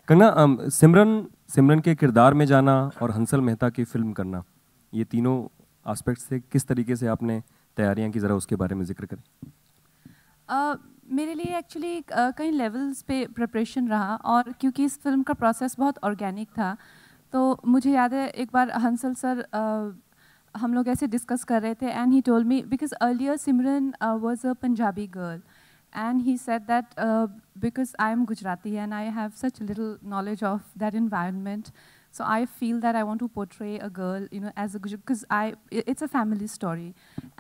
कंगना, सिमरन के किरदार में जाना और हंसल मेहता की फिल्म करना, ये तीनों एस्पेक्ट से किस तरीके से आपने तैयारियां की, ज़रा उसके बारे में जिक्र करें। मेरे लिए एक्चुअली कई लेवल्स पे प्रिपरेशन रहा, और क्योंकि इस फिल्म का प्रोसेस बहुत ऑर्गेनिक था, तो मुझे याद है एक बार हंसल सर हम लोग ऐसे डिस्कस कर रहे थे, and he told me, because earlier Simran was a Punjabi girl, and he said that because I am Gujarati and I have such little knowledge of that environment, so I feel that I want to portray a girl, you know, as a Gujarati, because it's a family story,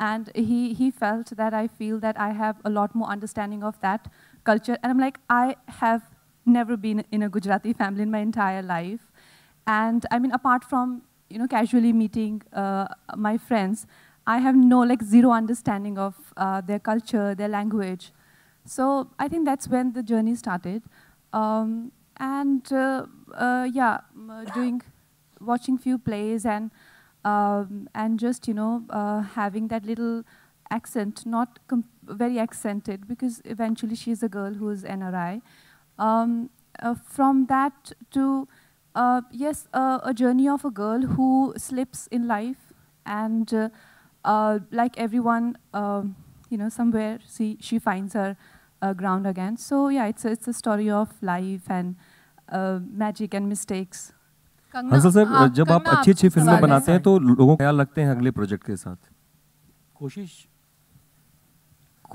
and he felt that I feel that I have a lot more understanding of that culture, and I'm like, I have never been in a Gujarati family in my entire life, and I mean, apart from, you know, casually meeting my friends, I have like zero understanding of their culture, their language. So I think that's when the journey started, watching few plays and just, you know, having that little accent, not very accented, because eventually she's a girl who is NRI. From that to a journey of a girl who slips in life, and like everyone, you know, somewhere she finds her ground again. So yeah, it's a story of life and magic and mistakes. Hansal sir, जब आप अच्छी फिल्में बनाते हैं तो लोगों को ख्याल रखते हैं अगले प्रोजेक्ट के साथ?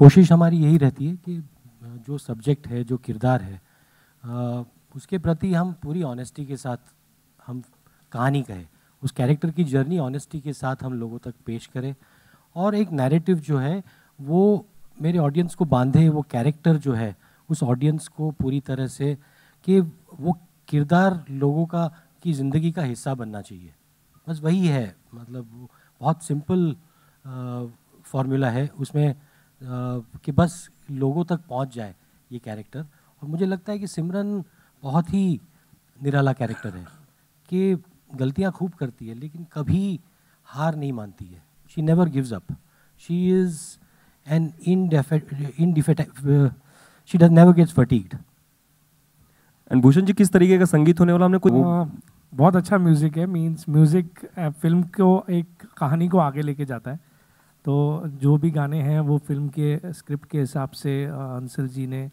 कोशिश हमारी यही रहती है कि जो सब्जेक्ट है, जो किरदार है, उसके प्रति हम पूरी ऑनेस्टी के साथ हम कहानी कहें, उस कैरेक्टर की जर्नी ऑनेस्टी के साथ हम लोगों तक पेश करें, और एक नैरेटिव जो है वो मेरे ऑडियंस को बांधे, वो कैरेक्टर जो है उस ऑडियंस को पूरी तरह से, कि वो किरदार लोगों का की ज़िंदगी का हिस्सा बनना चाहिए। बस वही है, मतलब बहुत सिंपल फार्मूला है उसमें, कि बस लोगों तक पहुंच जाए ये कैरेक्टर। और मुझे लगता है कि सिमरन बहुत ही निराला कैरेक्टर है, कि गलतियां खूब करती है लेकिन कभी हार नहीं मानती है। She never gives up, she is an she does never gets fatigued. And Bhushan ji, किस तरीके का संगीत होने वाला? हमने कोई बहुत अच्छा म्यूज़िक है, मींस म्यूज़िक फिल्म को एक कहानी को आगे लेके जाता है। तो जो भी गाने हैं वो फिल्म के स्क्रिप्ट के हिसाब से अंसल जी ने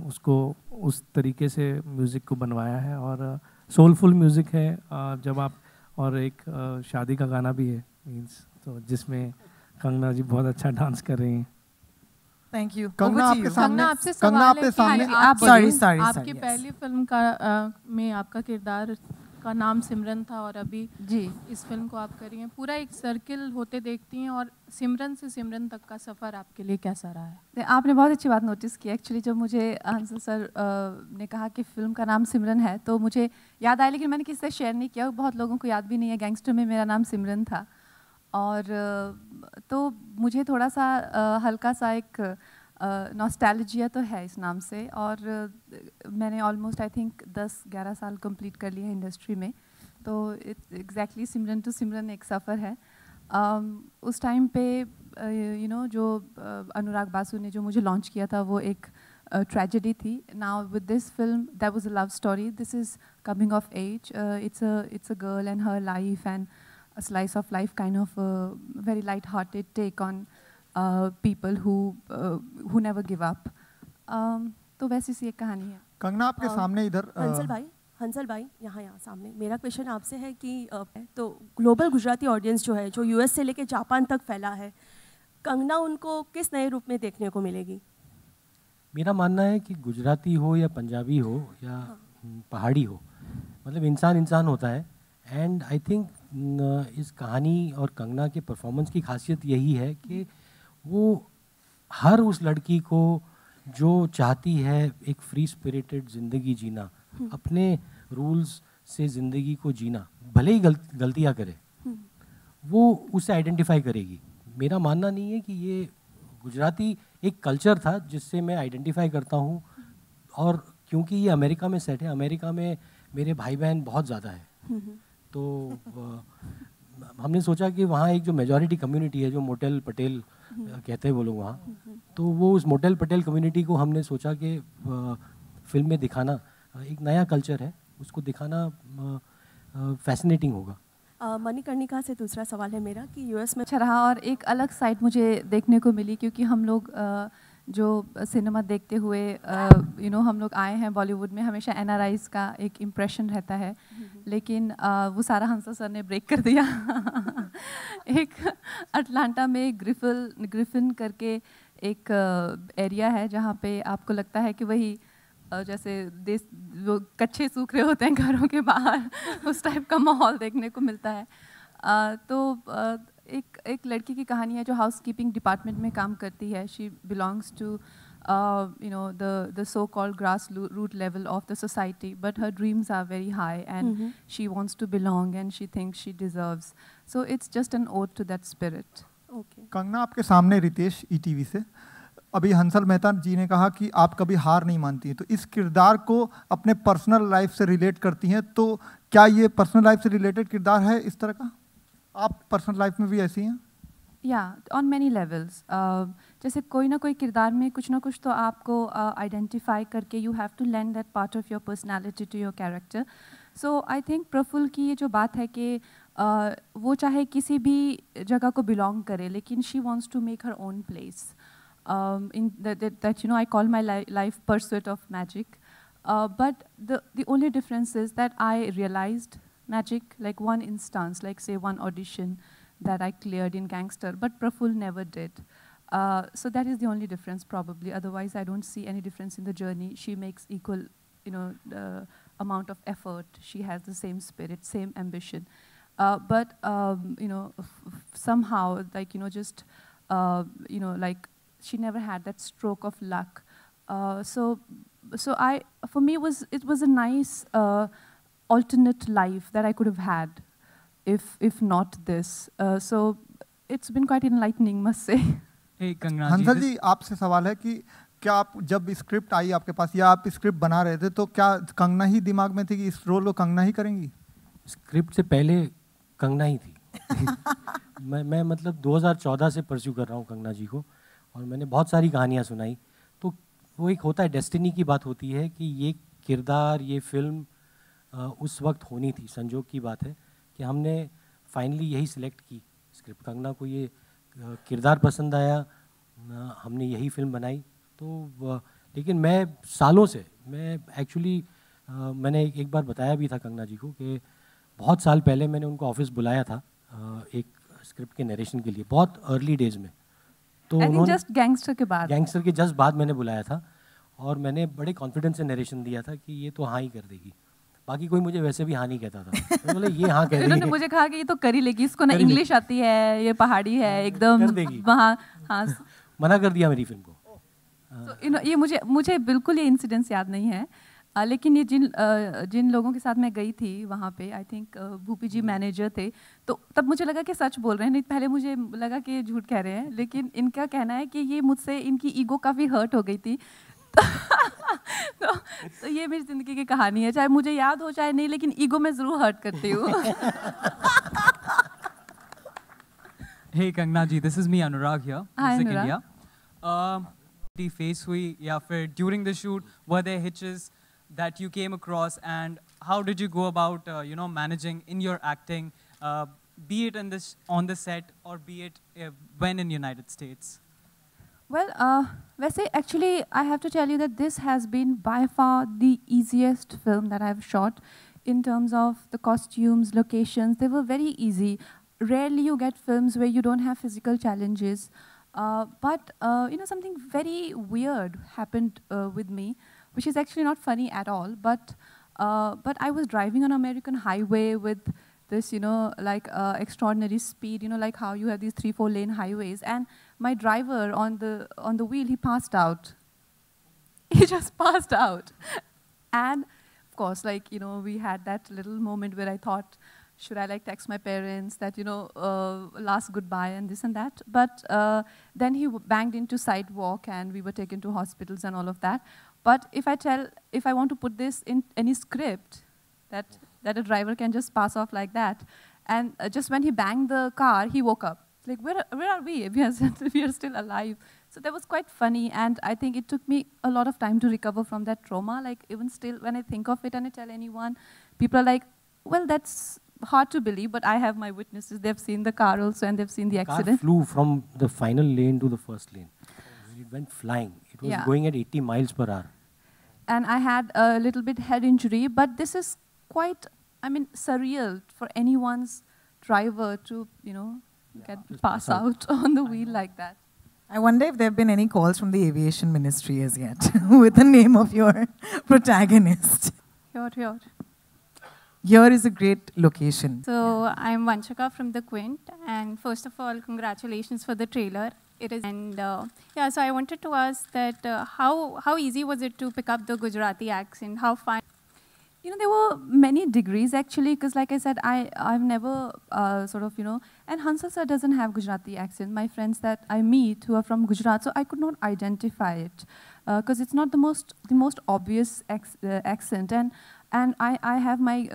उसको उस तरीके से म्यूज़िक को बनवाया है, और सोलफुल म्यूज़िक है। जब आप, और एक शादी का गाना भी है मींस, तो जिसमें कंगना जी बहुत अच्छा डांस कर रही हैं। Thank you. कंगना आपके सामने, आपसे सवाल है कि आपकी पहली फिल्म का में आपका किरदार का नाम सिमरन था, और अभी जी इस फिल्म को आप कर रही हैं, पूरा एक सर्किल होते देखती हैं, और सिमरन से सिमरन तक का सफ़र आपके लिए कैसा रहा है? आपने बहुत अच्छी बात नोटिस की। एक्चुअली जब मुझे हंसल सर ने कहा कि फिल्म का नाम सिमरन है, तो मुझे याद आया, लेकिन मैंने किसी से शेयर नहीं किया, बहुत लोगों को याद भी नहीं है। गैंगस्टर में मेरा नाम सिमरन था, और तो मुझे थोड़ा सा हल्का सा एक नॉस्टैल्जिया तो है इस नाम से, और मैंने ऑलमोस्ट आई थिंक 10-11 साल कंप्लीट कर लिए हैं इंडस्ट्री में, तो एग्जैक्टली सिमरन टू सिमरन एक सफ़र है। उस टाइम पे यू नो जो अनुराग बासु ने जो मुझे लॉन्च किया था वो एक ट्रेजेडी थी। Now with this film that was a love story, this is coming of age, it's a girl and her life and a slice of life, kind of a very light-hearted take on people who never give up. तो वैसी सी एक कहानी है। कंगना आपके सामने इधर हंसल भाई यहाँ सामने मेरा क्वेश्चन आपसे है कि तो ग्लोबल गुजराती ऑडियंस जो है, जो यूएस से लेके जापान तक फैला है, कंगना उनको किस नए रूप में देखने को मिलेगी? मेरा मानना है कि गुजराती हो या पंजाबी हो या पहाड़ी हो, मतलब इंसान इंसान होता है। एंड आई थिंक इस कहानी और कंगना के परफॉर्मेंस की खासियत यही है कि वो हर उस लड़की को जो चाहती है एक फ्री स्पिरिटेड ज़िंदगी जीना, अपने रूल्स से ज़िंदगी को जीना, भले ही गलतियाँ करे, वो उसे आइडेंटिफाई करेगी। मेरा मानना नहीं है कि ये गुजराती एक कल्चर था जिससे मैं आइडेंटिफाई करता हूँ, और क्योंकि ये अमेरिका में सेट है, अमेरिका में मेरे भाई बहन बहुत ज़्यादा है, तो हमने सोचा कि वहाँ एक जो मेजॉरिटी कम्युनिटी है, जो मोटेल पटेल कहते हैं वो लोग वहाँ, तो वो उस मोटेल पटेल कम्युनिटी को हमने सोचा कि फिल्म में दिखाना एक नया कल्चर है, उसको दिखाना फैसिनेटिंग होगा। मणिकर्णिका से दूसरा सवाल है मेरा कि यूएस में अच्छा रहा, और एक अलग साइड मुझे देखने को मिली, क्योंकि हम लोग जो सिनेमा देखते हुए हम लोग आए हैं बॉलीवुड में, हमेशा एनआरआईज का एक इम्प्रेशन रहता है, लेकिन वो सारा हंसल सर ने ब्रेक कर दिया। एक अटलांटा में ग्रिफिन करके एक एरिया है जहाँ पे आपको लगता है कि वही जैसे देश वो कच्चे सूख रहे होते हैं घरों के बाहर, उस टाइप का माहौल देखने को मिलता है। एक लड़की की कहानी है जो हाउसकीपिंग डिपार्टमेंट में काम करती है। She belongs to the so-called grass root level of the society, but her dreams are very high and she wants to belong and she thinks she deserves. So it's just an ode to that spirit. Okay. Kangana, आपके सामने Ritesh ETV से। अभी हंसल मेहता जी ने कहा कि आप कभी हार नहीं मानती हैं, तो इस किरदार को अपने पर्सनल लाइफ से रिलेट करती हैं, तो क्या ये पर्सनल लाइफ से रिलेटेड किरदार है इस तरह का? आप पर्सनल लाइफ में भी ऐसी हैं? या ऑन मैनी लेवल्स। जैसे कोई ना कोई किरदार में कुछ ना कुछ तो आपको आइडेंटिफाई करके you have to land that part of your personality to your character. So I think Prafull की ये जो बात है कि वो चाहे किसी भी जगह को बिलोंग करे, लेकिन she wants to make her own place in that I call my life pursuit of magic, but the only difference is that I realized magic like one instance, like say one audition that I cleared in Gangster, but Prafull never did. So that is the only difference probably. Otherwise I don't see any difference in the journey. She makes equal amount of effort. She has the same spirit, same ambition, but somehow like just like she never had that stroke of luck. So for me it was a nice alternate life that I could have had if not this. So it's been quite enlightening, must say. Hey Kangana Hansal ji, आपसे सवाल है कि क्या आप जब script I आपके पास या आप स्क्रिप्ट बना रहे थे, तो क्या कंगना ही दिमाग में थी कि इस रोल को कंगना ही करेंगी? स्क्रिप्ट से पहले कंगना ही थी। मैं मतलब 2014 से परस्यू कर रहा हूँ कंगना जी को, और मैंने बहुत सारी कहानियाँ सुनाई। तो वो एक होता है, डेस्टिनी की बात होती है कि ये किरदार, ये फिल्म उस वक्त होनी थी। संजोग की बात है कि हमने फाइनली यही सिलेक्ट की स्क्रिप्ट। कंगना को ये किरदार पसंद आया, हमने यही फिल्म बनाई। तो लेकिन मैं सालों से एक्चुअली मैंने एक बार बताया भी था कंगना जी को कि बहुत साल पहले मैंने उनको ऑफिस बुलाया था एक स्क्रिप्ट के नरेशन के लिए, बहुत अर्ली डेज में। तो जस्ट गैंगस्टर के जस्ट बाद मैंने बुलाया था, और मैंने बड़े कॉन्फिडेंस से नरेशन दिया था कि ये तो हाँ ही कर देगी। बाकी कोई मुझे वैसे भी हाँ नहीं कहता था, तो बोले ये हाँ कह देगी। उन्होंने मुझे कहा कि ये तो कर ही लेगी, इसको ना इंग्लिश आती है, ये पहाड़ी है एकदम वहाँ। हाँ, मना कर दिया मेरी फिल्म को। तो ये मुझे बिल्कुल ये इंसिडेंट्स याद नहीं है, लेकिन ये जिन लोगों के साथ मैं गई थी वहाँ पे, I think Bhupi ji manager थे, तो तब मुझे लगा कि सच बोल रहे हैं। नहीं, पहले मुझे लगा कि झूठ कह रहे हैं, लेकिन इनका कहना है कि ये मुझसे इनकी ईगो काफ़ी हर्ट हो गई थी। तो ये मेरी ज़िंदगी की कहानी है, चाहे मुझे याद हो चाहे नहीं, लेकिन ईगो में ज़रूर हर्ट करती हूँ। Hey Kangana ji, this is me Anurag here. Hi Anurag. Face हुई या फिर during the shoot were there hitches that you came across, and how did you go about managing in your acting, be it on the set or be it when in United States? Well, वैसे actually I have to tell you that this has been by far the easiest film that I have shot in terms of the costumes, locations. They were very easy. Rarely you get films where you don't have physical challenges. But something very weird happened with me, which is actually not funny at all. But I was driving on an American highway with this, like extraordinary speed, like how you have these 3-4 lane highways, and my driver on the wheel, he passed out. He just passed out, and of course, like we had that little moment where I thought, should I like text my parents that, last goodbye and this and that? But then he banged into sidewalk and we were taken to hospitals and all of that. But if I want to put this in any script, that a driver can just pass off like that, and just when he banged the car, he woke up. Like, where are we? We are still alive. So that was quite funny, and I think it took me a lot of time to recover from that trauma. Like even still, when I think of it and I tell anyone, people are like, well, that's hard to believe, but I have my witnesses. They've seen the car also, and they've seen the accident. Car flew from the final lane to the first lane. It went flying. It was going at 80 miles per hour. And I had a little bit head injury, but this is quite, I mean, surreal for anyone's driver to, you know, pass out on the wheel like that. I wonder if there have been any calls from the aviation ministry as yet with the name of your protagonist. Here. Here is a great location. So I'm Vanchika from The Quint, and first of all, congratulations for the trailer. It is, and yeah, so I wanted to ask that how easy was it to pick up the Gujarati accent? How fine? You know, there were many degrees actually, because like I said, I've never sort of, you know, and Hansal sir doesn't have Gujarati accent. My friends that I meet who are from Gujarat, so I could not identify it because it's not the most obvious accent. And I have my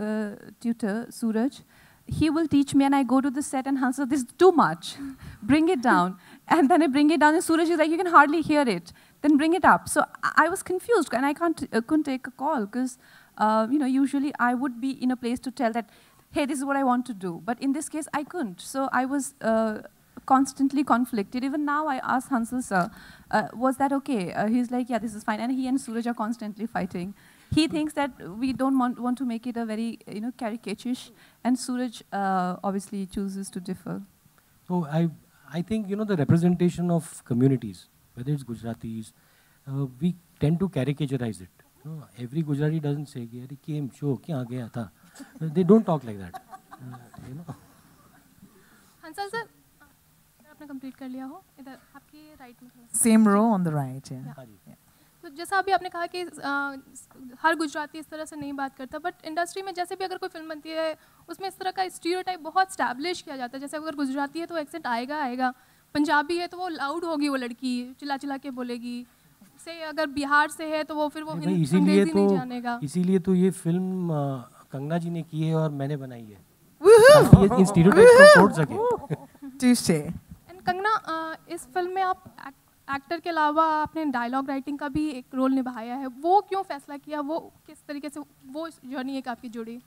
tutor, Suraj. He will teach me, and I go to the set and Hansal, this is too much. Bring it down. And then I bring it down, and Suraj is like, you can hardly hear it. Then bring it up. So I was confused, and I couldn't take a call because, you know, usually I would be in a place to tell that, hey, this is what I want to do. But in this case, I couldn't. So I was constantly conflicted. Even now, I asked Hansal sir, was that okay? He's like, yeah, this is fine. And he and Suraj are constantly fighting. He thinks that we don't want to make it a very, you know, caricature-ish, and Suraj obviously chooses to differ. So I think, you know, the representation of communities, whether it's Gujaratis, we tend to caricaturize it. You know, every Gujarati doesn't say, "Yari came show, kya gaya tha." They don't talk like that. You know. Hansal sir, आपने complete कर लिया हो इधर आपकी right में. Same row on the right, yeah. तो जैसा अभी आपने कहा कि हर गुजराती इस तरह से नहीं बात करता, बट इंडस्ट्री में जैसे भी अगर कोई फिल्म बनती है उसमें इस तरह का स्टीरियोटाइप बहुत स्टैब्लिश किया जाता है. जैसे अगर गुजराती है तो एक्सेंट आएगा, पंजाबी है तो वो लाउड होगी, वो लड़की चिल्ला चिल्ला के बोलेगी, से अगर बिहार से है तो वो फिर वो अंग्रेजी नहीं जानेगा. इसीलिए तो ये फिल्म कंगना जी ने की है और मैंने बनाई है, ताकि ये इन स्टीरियोटाइप्स को तोड़ सके. एंड कंगना, इस फिल्म में आप एक्टर के अलावा आपने डायलॉग राइटिंग का भी एक रोल निभाया है. वो क्यों फैसला किया? वो किस तरीके से वो जर्नी एक आपकी जुड़ी?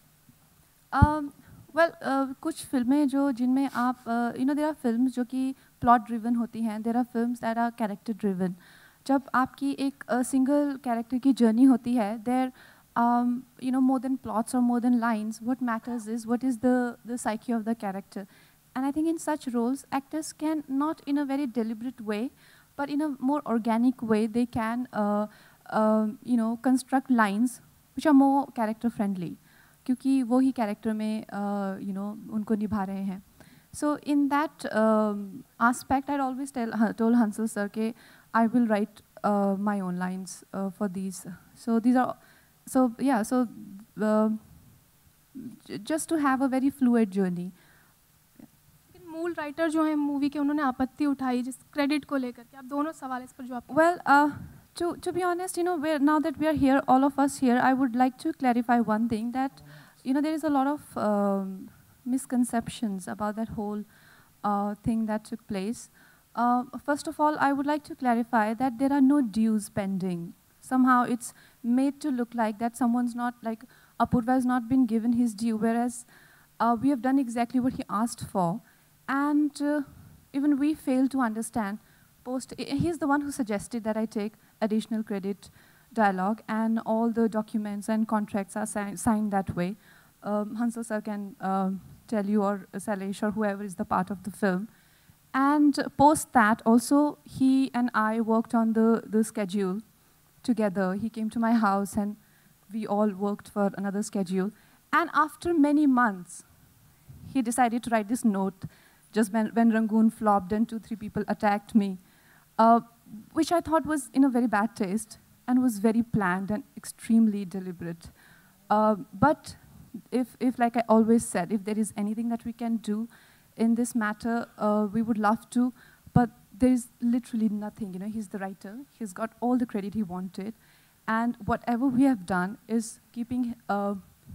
कुछ फिल्में जो जिनमें आप you know, there are films जो कि प्लॉट ड्रिवन होती हैं, there are films that are character driven. जब आपकी एक सिंगल कैरेक्टर की जर्नी होती है, there you know, more than plots or more than lines, what matters is what is the psyche of the character. And I think in such roles, actors can, not in a very deliberate way, but in a more organic way, they can, you know, construct lines which are more character friendly, क्योंकि वो ही character में, you know, उनको निभा रहे हैं. So in that aspect, I'd always told Hansal sir कि I will write my own lines for these. So these are, so yeah, so just to have a very fluid journey. मूल writer जो हैं movie के, उन्होंने आपत्ति उठाई जिस credit को लेकर के. आप दोनों सवाल इस पर जो आप. Well, to be honest, you know, now that we are here, all of us here, I would like to clarify one thing, that, you know, there is a lot of misconceptions about that whole thing that took place. First of all, I would like to clarify that there are no dues pending. Somehow it's made to look like that someone's not, like, Apurva has not been given his due, whereas we have done exactly what he asked for. And even we fail to understand. He's the one who suggested that I take additional credit dialogue, and all the documents and contracts are signed that way. Hansal sir can tell you, or Salesh, or whoever is the part of the film. And post that, also, he and I worked on the schedule together. He came to my house, and we all worked for another schedule. And after many months, he decided to write this note, just when Rangoon flopped and 2-3 people attacked me, which I thought was in a very bad taste and was very planned and extremely deliberate. But if, like I always said, if there is anything that we can do in this matter, we would love to, but there's literally nothing. You know, he's the writer. He's got all the credit he wanted. And whatever we have done is keeping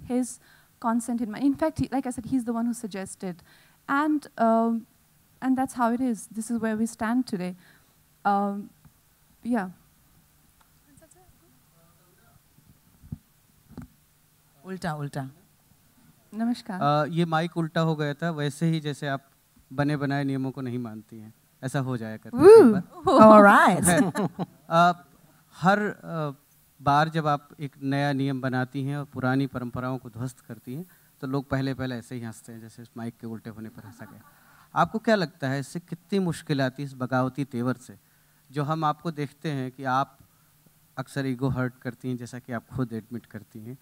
his consent in mind. In fact, like I said, he's the one who suggested. And that's how it is. This is where we stand today. या उल्टा उल्टा। नमस्कार। ये mic उल्टा हो गया था, वैसे ही जैसे आप बने बनाए नियमों को नहीं मानती हैं, ऐसा हो जाया करता है। Alright. हर बार जब आप एक नया नियम बनाती हैं और पुरानी परंपराओं को ध्वस्त करती हैं तो लोग पहले पहले ऐसे ही हंसते हैं, जैसे इस माइक के उल्टे होने पर हंसा गया। आपको क्या लगता है इससे कितनी मुश्किल आती है, इस बगावती तेवर से, जो हम आपको देखते हैं कि आप अक्सर ईगो हर्ट करती हैं, जैसा कि आप खुद एडमिट करती हैं,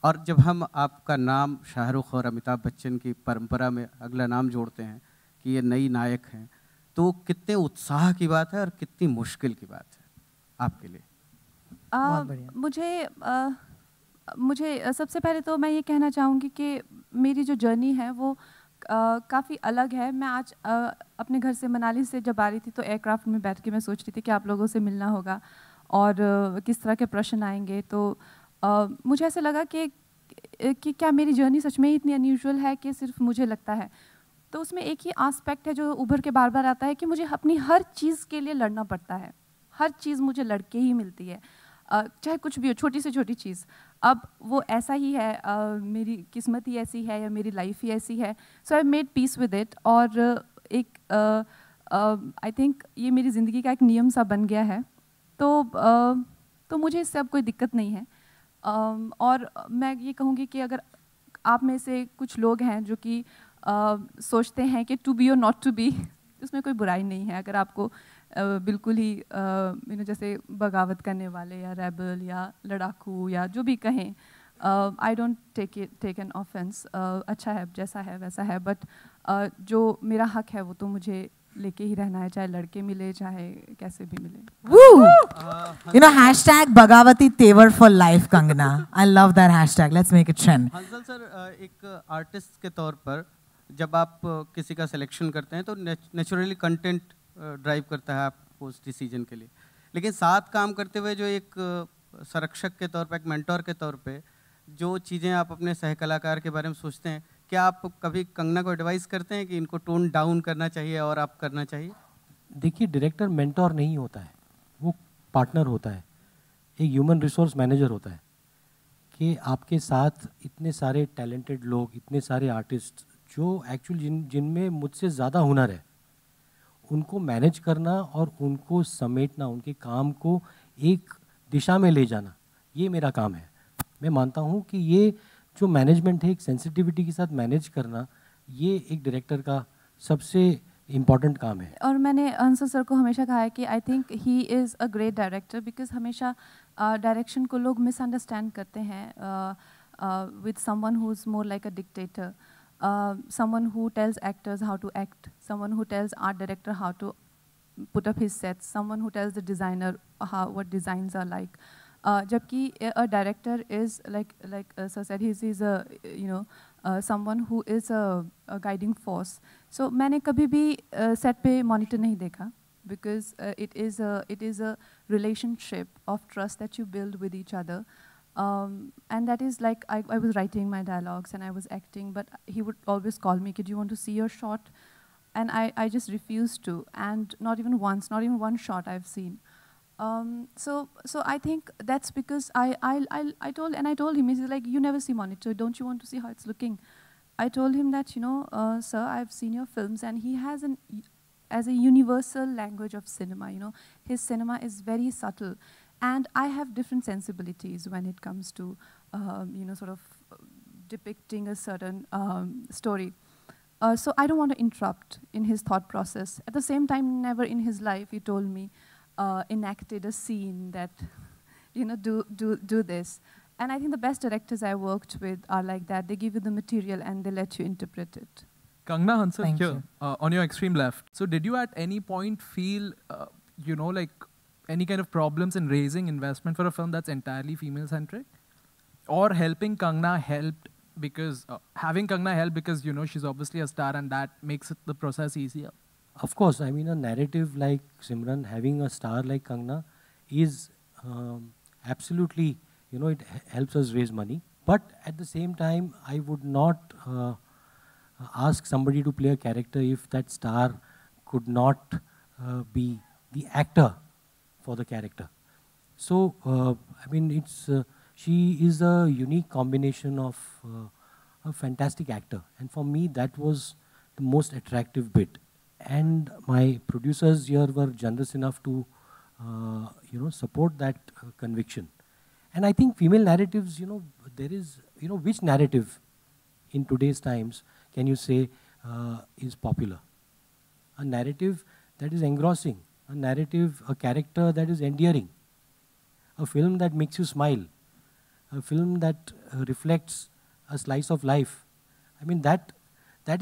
और जब हम आपका नाम शाहरुख और अमिताभ बच्चन की परंपरा में अगला नाम जोड़ते हैं कि ये नई नायक हैं, तो कितने उत्साह की बात है और कितनी मुश्किल की बात है आपके लिए? मुझे सबसे पहले तो मैं ये कहना चाहूँगी कि मेरी जो जर्नी है वो काफ़ी अलग है। मैं आज अपने घर से मनाली से जब आ रही थी तो एयरक्राफ्ट में बैठ के मैं सोच रही थी कि आप लोगों से मिलना होगा और किस तरह के प्रश्न आएंगे। तो मुझे ऐसा लगा कि क्या मेरी जर्नी सच में ही इतनी अनयूजुअल है कि सिर्फ मुझे लगता है। तो उसमें एक ही आस्पेक्ट है जो उभर के बार बार आता है कि मुझे अपनी हर चीज़ के लिए लड़ना पड़ता है। हर चीज़ मुझे लड़के ही मिलती है, चाहे कुछ भी हो, छोटी से छोटी चीज़। अब वो ऐसा ही है, मेरी किस्मत ही ऐसी है या मेरी लाइफ ही ऐसी है। So I made peace with it और एक आई थिंक ये मेरी ज़िंदगी का एक नियम सा बन गया है। तो मुझे इससे अब कोई दिक्कत नहीं है। और मैं ये कहूँगी कि अगर आप में से कुछ लोग हैं जो कि सोचते हैं कि टू बी और नॉट टू बी, उसमें कोई बुराई नहीं है। अगर आपको बिल्कुल ही जैसे बगावत करने वाले या रेबल या लड़ाकू या जो भी कहें, I don't take an offence. अच्छा है, जैसा है वैसा है, बट जो मेरा हक है वो तो मुझे लेके ही रहना है, चाहे लड़के मिले चाहे कैसे भी मिले। You know, hashtag Bhagavati Tevar for life, Kangana. I love that hashtag. Let's make it trend. Hansal sir, एक आर्टिस्ट के तौर पर जब आप किसी का सिलेक्शन करते हैं तो नेचुरली कंटेंट ड्राइव करता है आपको उस डिसीजन के लिए, लेकिन साथ काम करते हुए जो एक संरक्षक के तौर पर, एक मेंटोर के तौर पे जो चीज़ें आप अपने सहकलाकार के बारे में सोचते हैं, क्या आप कभी कंगना को एडवाइस करते हैं कि इनको टोन डाउन करना चाहिए और आप करना चाहिए? देखिए, डायरेक्टर मेंटोर नहीं होता है, वो पार्टनर होता है, एक ह्यूमन रिसोर्स मैनेजर होता है। कि आपके साथ इतने सारे टैलेंटेड लोग, इतने सारे आर्टिस्ट जो एक्चुअली जिनमें मुझसे ज़्यादा हुनर है, उनको मैनेज करना और उनको समेटना, उनके काम को एक दिशा में ले जाना, ये मेरा काम है। मैं मानता हूँ कि ये जो मैनेजमेंट है, एक सेंसिटिविटी के साथ मैनेज करना, ये एक डायरेक्टर का सबसे इम्पॉर्टेंट काम है। और मैंने हंसल सर को हमेशा कहा है कि I think he is a great director, because हमेशा डायरेक्शन को लोग मिसअंडरस्टैंड करते हैं with someone who is more like a dictator, someone who tells actors how to act, someone who tells art director how to put up his sets, someone who tells the designer what designs are like. Jabki a director is like sir said, he's a someone who is a guiding force. So मैंने कभी भी set पे monitor नहीं देखा, because it is a relationship of trust that you build with each other. And that is like, I was writing my dialogues and I was acting, but he would always call me, do you want to see your shot? And I just refused to, and not even once, not even one shot I've seen. So I think that's because I told him, he's like, you never see monitor, don't you want to see how it's looking? I told him that, sir, I've seen your films, and he has as a universal language of cinema, his cinema is very subtle. And I have different sensibilities when it comes to, sort of depicting a certain story. So I don't want to interrupt in his thought process. At the same time, never in his life, he told me, enacted a scene that, do this. And I think the best directors I worked with are like that. They give you the material and they let you interpret it. Kangna Hansal here, on your extreme left. So did you at any point feel, like any kind of problems in raising investment for a film that's entirely female-centric? Or helping Kangna helped because, having Kangna help because, she's obviously a star and that makes the process easier? Of course, I mean, a narrative like Simran, having a star like Kangna is absolutely, it helps us raise money. But at the same time, I would not ask somebody to play a character if that star could not be the actor for the character. So, I mean, she is a unique combination of a fantastic actor. And for me, that was the most attractive bit. And my producers here were generous enough to, support that conviction. And I think female narratives, there is, which narrative in today's times can you say is popular? A narrative that is engrossing, a narrative, a character that is endearing, a film that makes you smile, a film that reflects a slice of life. I mean, that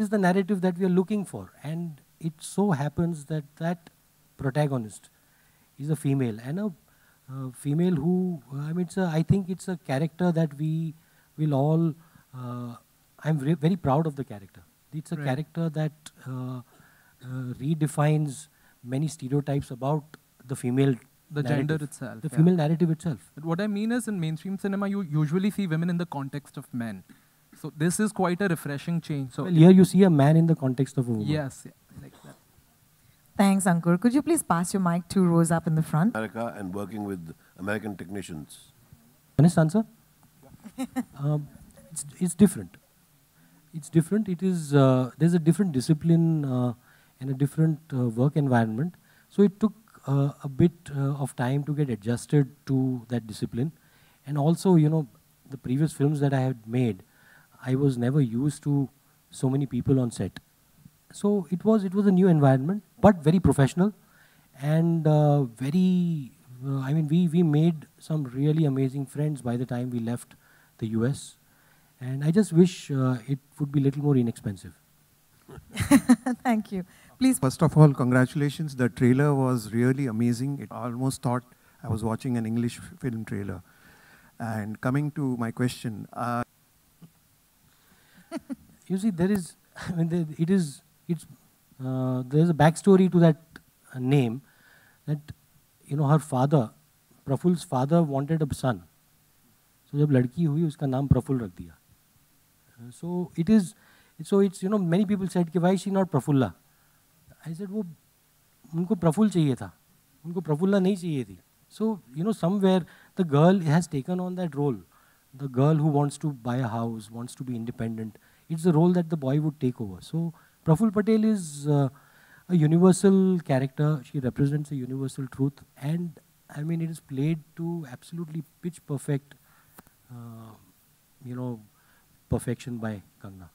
is the narrative that we are looking for. And it so happens that that protagonist is a female, and a female who, I think it's a character that we will all, I'm very proud of the character. It's a character that redefines many stereotypes about the female gender itself. The female narrative itself. But what I mean is, in mainstream cinema, you usually see women in the context of men. So this is quite a refreshing change. So well, here you see a man in the context of a woman. Yes, like that. Thanks, Ankur. Could you please pass your mic 2 rows up in the front? America and working with American technicians. Honest answer? It's different. It's different. It is there's a different discipline and a different work environment. So it took a bit of time to get adjusted to that discipline. And also, the previous films that I had made, I was never used to so many people on set. So it was a new environment, but very professional and very, we made some really amazing friends by the time we left the US. And I just wish it would be a little more inexpensive. Thank you. Please. First of all, congratulations. The trailer was really amazing. I almost thought I was watching an English film trailer. And coming to my question. You see, there is, there's a backstory to that name that, her father, Praful's father wanted a son. So जब लड़की हुई उसका नाम प्रफुल्ल रख दिया. So it's many people said कि why is she not Prafulla? I said वो उनको प्रफुल्ल चाहिए था, उनको प्रफुल्ला नहीं चाहिए थी. So somewhere the girl has taken on that role. The girl who wants to buy a house, wants to be independent. It's the role that the boy would take over. So Prafull Patel is a universal character. She represents a universal truth, and it is played to absolutely pitch perfect, perfection by Kangna.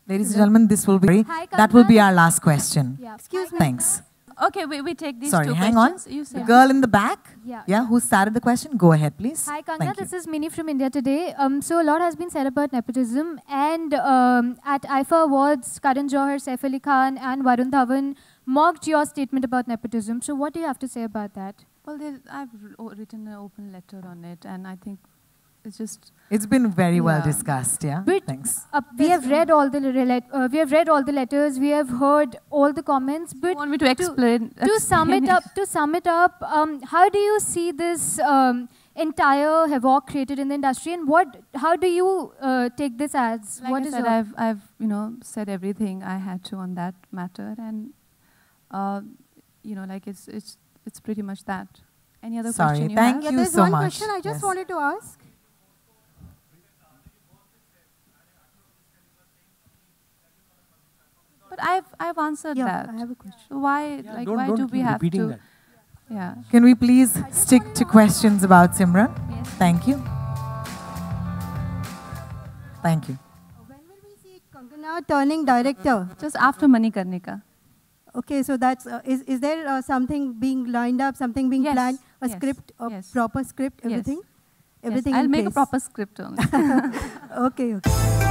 Ladies and gentlemen, this will be that will be our last question. Yeah. Excuse me. Thanks. Okay, we take these Sorry, two hang questions. on. You say The girl in the back. Yeah. Who started the question? Go ahead, please. Hi, Kangna. Thank This you. is Minnie from India Today. So a lot has been said about nepotism, and at IFA Awards, Karan Johar, Saif Ali Khan, and Varun Dhawan mocked your statement about nepotism. So what do you have to say about that? Well, I've written an open letter on it, and I think it's just. It's been very well discussed. Yeah. But thanks. We have read all the letters. We have heard all the comments. But you want me to explain? To sum it up, how do you see this entire havoc created in the industry, and how do you take this as? Like what I is said, I've said everything I had to on that matter, and it's pretty much that. Any other question you thank have? you there's so one much. question I just wanted to ask. But I've answered that. I have a question. So why why do we have to? That. Yeah. Can we please stick to questions about Simran? Yes. Thank you. Thank you. When will we see Kangana turning director? Just after Mani Karne Ka. Okay, so that's is there something being lined up, something being planned, a script, a proper script, everything? Yes. Everything I'll in make a place? proper script only. Okay.